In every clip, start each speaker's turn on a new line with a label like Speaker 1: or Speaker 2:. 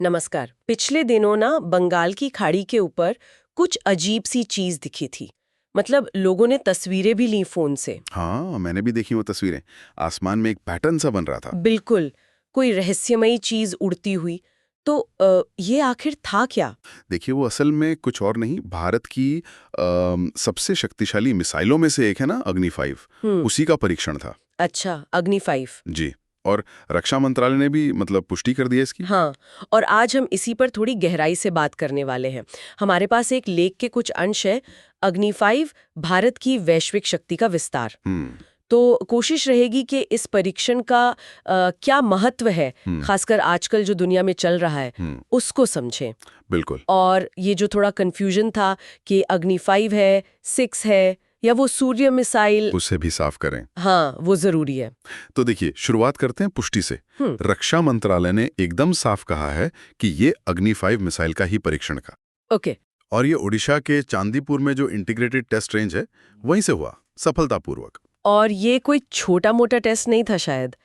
Speaker 1: नमस्कार। पिछले दिनों ना बंगाल की खाड़ी के ऊपर कुछ अजीब सी चीज दिखी थी। मतलब लोगों ने तस्वीरें भी ली फोन से।
Speaker 2: हाँ, मैंने भी देखी वो तस्वीरें। आसमान में एक पैटर्न सा बन रहा था।
Speaker 1: बिल्कुल, कोई रहस्यमयी चीज उड़ती हुई। तो ये आखिर था क्या?
Speaker 2: देखिए, वो असल में कुछ और नहीं, भारत की सबसे शक्तिशाली मिसाइलों में से एक है ना, अग्नि 5।
Speaker 1: हम्म।
Speaker 2: उसी का परीक्षण था।
Speaker 1: अच्छा, अग्नि 5।
Speaker 2: जी। और रक्षा मंत्रालय ने भी मतलब पुष्टि कर दी है इसकी।
Speaker 1: हाँ, और आज हम इसी पर थोड़ी गहराई से बात करने वाले हैं। हमारे पास एक लेख के कुछ अंश है, अग्नि 5 भारत की वैश्विक शक्ति का विस्तार।
Speaker 2: हम्म।
Speaker 1: तो कोशिश रहेगी कि इस परीक्षण का क्या महत्व है,
Speaker 2: हम्म।
Speaker 1: खासकर आजकल जो दुनिया में चल रहा है,
Speaker 2: हम्म।
Speaker 1: उसको समझें।
Speaker 2: बिल्कुल।
Speaker 1: और ये जो थोड़ा कंफ्यूजन था कि अग्नि 5 है, 6 है या वो सूर्य मिसाइल,
Speaker 2: उसे भी साफ करें।
Speaker 1: हाँ, वो जरूरी है।
Speaker 2: तो देखिए, शुरुआत करते हैं पुष्टि से।
Speaker 1: हम्म।
Speaker 2: रक्षा मंत्रालय ने एकदम साफ कहा है कि ये अग्नि 5 मिसाइल का ही परीक्षण का।
Speaker 1: ओके।
Speaker 2: और ये ओडिशा के चांदीपुर में जो इंटीग्रेटेड टेस्ट रेंज है, वहीं से हुआ, सफलतापूर्वक।
Speaker 1: और ये कोई छोटा मोटा टेस्ट नहीं था शायद।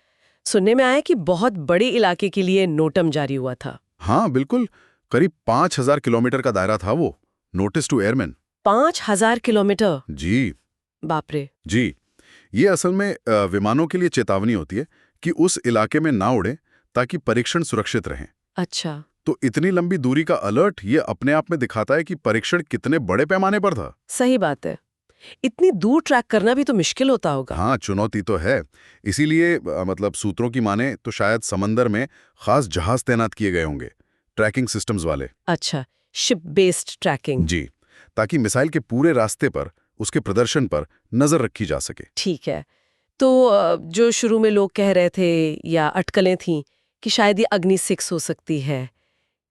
Speaker 1: सुनने में आया कि बहुत बड़े इलाके के लिए नोटम जारी हुआ था।
Speaker 2: हाँ, बिल्कुल। करीब 5,000 किलोमीटर का दायरा था वो। Notice to airman.
Speaker 1: 5,000 किलोमीटर?
Speaker 2: जी।
Speaker 1: बाप रे।
Speaker 2: जी। ये असल में विमानों के लिए चेतावनी होती है कि उस इलाके में ना उड़े, ताकि परीक्षण सुरक्षित रहें।
Speaker 1: अच्छा।
Speaker 2: तो इतनी लंबी दूरी का अलर्ट ये अपने आप में दिखाता है कि परीक्षण कितने बड़े पैमाने पर था।
Speaker 1: सही बात है। इतनी दूर ट्रैक करना भी तो मुश्किल होता होगा।
Speaker 2: हाँ, चुनौती तो है। इसीलिए मतलब सूत्रों की माने तो शायद समंदर में खास जहाज तैनात किए गए होंगे, ट्रैकिंग सिस्टम्स वाले।
Speaker 1: अच्छा, शिप बेस्ड ट्रैकिंग।
Speaker 2: जी। ताकि मिसाइल के पूरे रास्ते पर, उसके प्रदर्शन पर नजर रखी जा सके।
Speaker 1: ठीक है। तो जो शुरू में लोग कह रहे थे या अटकलें थीं कि शायद ये अग्नि 6 हो सकती है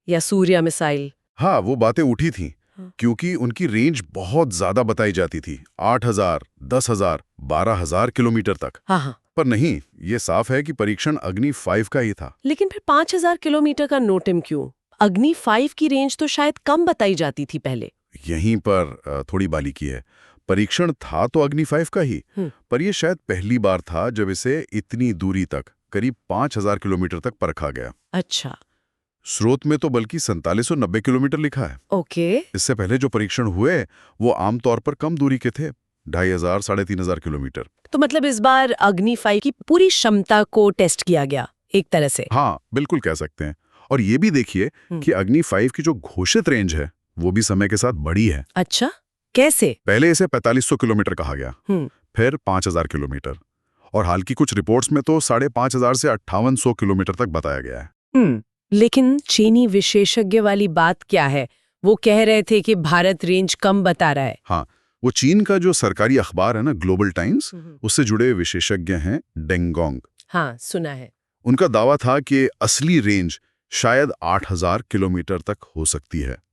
Speaker 1: या सूर्या मिसाइल।
Speaker 2: हाँ, वो बातें उठी थीं,
Speaker 1: हाँ।
Speaker 2: क्योंकि उनकी रेंज बहुत ज्यादा बताई जाती थी, 8,000, 10,000, 12,000 किलोमीटर तक।
Speaker 1: हाँ हाँ।
Speaker 2: पर नहीं, ये साफ है कि परीक्षण अग्नि 5 का ही था।
Speaker 1: लेकिन फिर 5,000 किलोमीटर का नोटिम क्यों? अग्नि 5 की रेंज तो शायद कम बताई जाती थी पहले।
Speaker 2: यहीं पर थोड़ी बारीकी है। परीक्षण था तो अग्नि 5 का ही, पर यह शायद पहली बार था जब इसे इतनी दूरी तक, करीब 5,000 किलोमीटर तक परखा गया।
Speaker 1: अच्छा।
Speaker 2: स्रोत में तो बल्कि 4790 किलोमीटर लिखा है।
Speaker 1: ओके।
Speaker 2: इससे पहले जो परीक्षण हुए वो आमतौर पर कम दूरी के थे, 2,500 3,500 किलोमीटर।
Speaker 1: तो मतलब इस बार अग्नि 5 की पूरी क्षमता को टेस्ट किया गया एक तरह से।
Speaker 2: हाँ, बिल्कुल कह सकते हैं। और ये भी देखिए कि अग्नि 5 की जो घोषित रेंज है वो भी समय के साथ बढ़ी है।
Speaker 1: अच्छा, कैसे?
Speaker 2: पहले इसे 4,500 किलोमीटर कहा गया,
Speaker 1: हम्म।
Speaker 2: फिर 5,000 किलोमीटर, और हाल की कुछ रिपोर्ट्स में तो 5,500 से 5,800 किलोमीटर तक बताया गया है।
Speaker 1: लेकिन चीनी विशेषज्ञ वाली बात क्या है? वो कह रहे थे कि भारत रेंज कम बता रहा है।
Speaker 2: हाँ, वो चीन का जो सरकारी अखबार है ना, ग्लोबल टाइम्स, उससे जुड़े विशेषज्ञ हैं डेंगोंग।
Speaker 1: हाँ, सुना है।
Speaker 2: उनका दावा था कि असली रेंज शायद 8,000 किलोमीटर तक हो सकती है।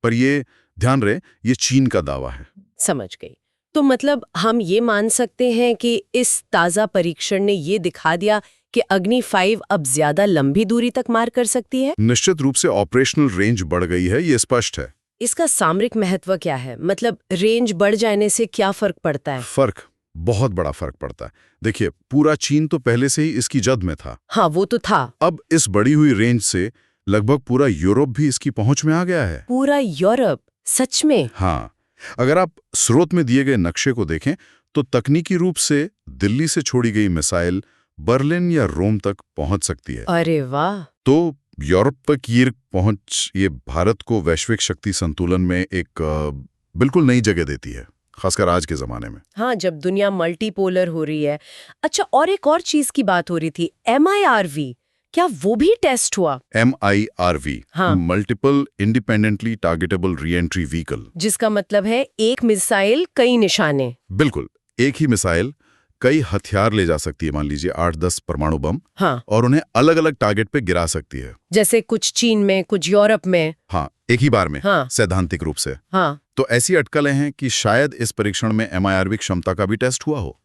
Speaker 2: पर ये ध्यान रहे, ये चीन का दावा है।
Speaker 1: समझ गई। तो मतलब हम ये मान सकते हैं कि इस ताज़ा परीक्षण ने ये दिखा दिया कि अग्नि 5 अब ज्यादा लंबी दूरी तक मार कर सकती है?
Speaker 2: निश्चित रूप से ऑपरेशनल रेंज बढ़ गई है, ये स्पष्ट है।
Speaker 1: इसका सामरिक महत्व क्या है? मतलब रेंज बढ़ जाने से क्या फर्क पड़ता है?
Speaker 2: फर्क, बहुत बड़ा फर्क पड़ता है। देखिए, पूरा चीन तो पहले से ही इसकी जद में था।
Speaker 1: हाँ, वो तो था।
Speaker 2: अब इस बढ़ी हुई रेंज से लगभग पूरा यूरोप भी इसकी पहुंच में आ गया है।
Speaker 1: पूरा यूरोप? सच में?
Speaker 2: हाँ, अगर आप स्रोत में दिए गए नक्शे को देखें तो तकनीकी रूप से दिल्ली से छोड़ी गई मिसाइल बर्लिन या रोम तक पहुंच सकती है।
Speaker 1: अरे वाह।
Speaker 2: तो यूरोप तक ये पहुंच ये भारत को वैश्विक शक्ति संतुलन में एक बिल्कुल नई जगह देती है, खासकर आज के जमाने में।
Speaker 1: हाँ, जब दुनिया मल्टीपोलर हो रही है। अच्छा, और एक और चीज की बात हो रही थी, MIRV, क्या वो भी टेस्ट हुआ?
Speaker 2: MIRV,
Speaker 1: हाँ।
Speaker 2: Multiple independently targetable re-entry vehicle.
Speaker 1: जिसका मतलब है एक मिसाइल कई निशाने।
Speaker 2: बिल्कुल, एक ही मिसाइल कई हथियार ले जा सकती है, मान लीजिए 8-10 परमाणु बम।
Speaker 1: हाँ।
Speaker 2: और उन्हें अलग अलग टारगेट पे गिरा सकती है।
Speaker 1: जैसे कुछ चीन में, कुछ यूरोप में।
Speaker 2: हाँ, एक ही बार में।
Speaker 1: हाँ।
Speaker 2: सैद्धांतिक रूप से।
Speaker 1: हाँ।
Speaker 2: तो ऐसी अटकलें हैं कि शायद इस परीक्षण में MIRV क्षमता का भी टेस्ट हुआ हो।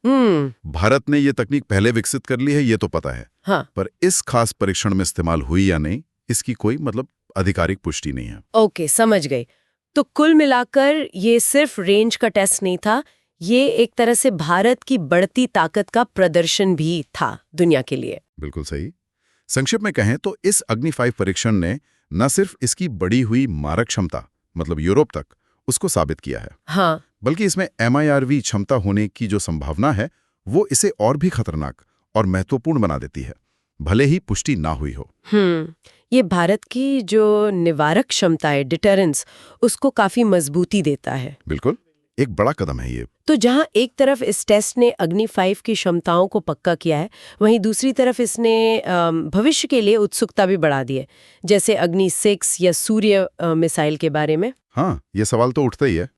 Speaker 2: भारत ने ये तकनीक पहले विकसित कर ली है, ये तो पता है।
Speaker 1: हाँ।
Speaker 2: पर इस खास परीक्षण में इस्तेमाल हुई या नहीं, इसकी कोई मतलब आधिकारिक पुष्टि नहीं है।
Speaker 1: ओके, समझ गई। तो कुल मिलाकर ये सिर्फ रेंज का टेस्ट नहीं था, ये एक तरह से भारत की बढ़ती ताकत का प्रदर्शन भी था दुनिया के लिए।
Speaker 2: बिल्कुल सही। संक्षेप में कहें तो इस अग्नि 5 परीक्षण ने न सिर्फ इसकी बढ़ी हुई मारक क्षमता मतलब यूरोप तक उसको साबित किया है,
Speaker 1: हाँ,
Speaker 2: बल्कि इसमें MIRV क्षमता होने की जो संभावना है वो इसे और भी खतरनाक और महत्वपूर्ण बना देती है, भले ही पुष्टि ना हुई हो।
Speaker 1: ये भारत की जो निवारक क्षमता है, डिटरेंस, उसको काफी मजबूती देता है।
Speaker 2: बिल्कुल, एक बड़ा कदम है ये।
Speaker 1: तो जहां एक तरफ इस टेस्ट ने अग्नि 5 की क्षमताओं को पक्का किया है, वहीं दूसरी तरफ इसने भविष्य के लिए उत्सुकता भी बढ़ा दी है, जैसे अग्नि 6 या सूर्य मिसाइल के बारे में।
Speaker 2: हाँ, ये सवाल तो उठता ही है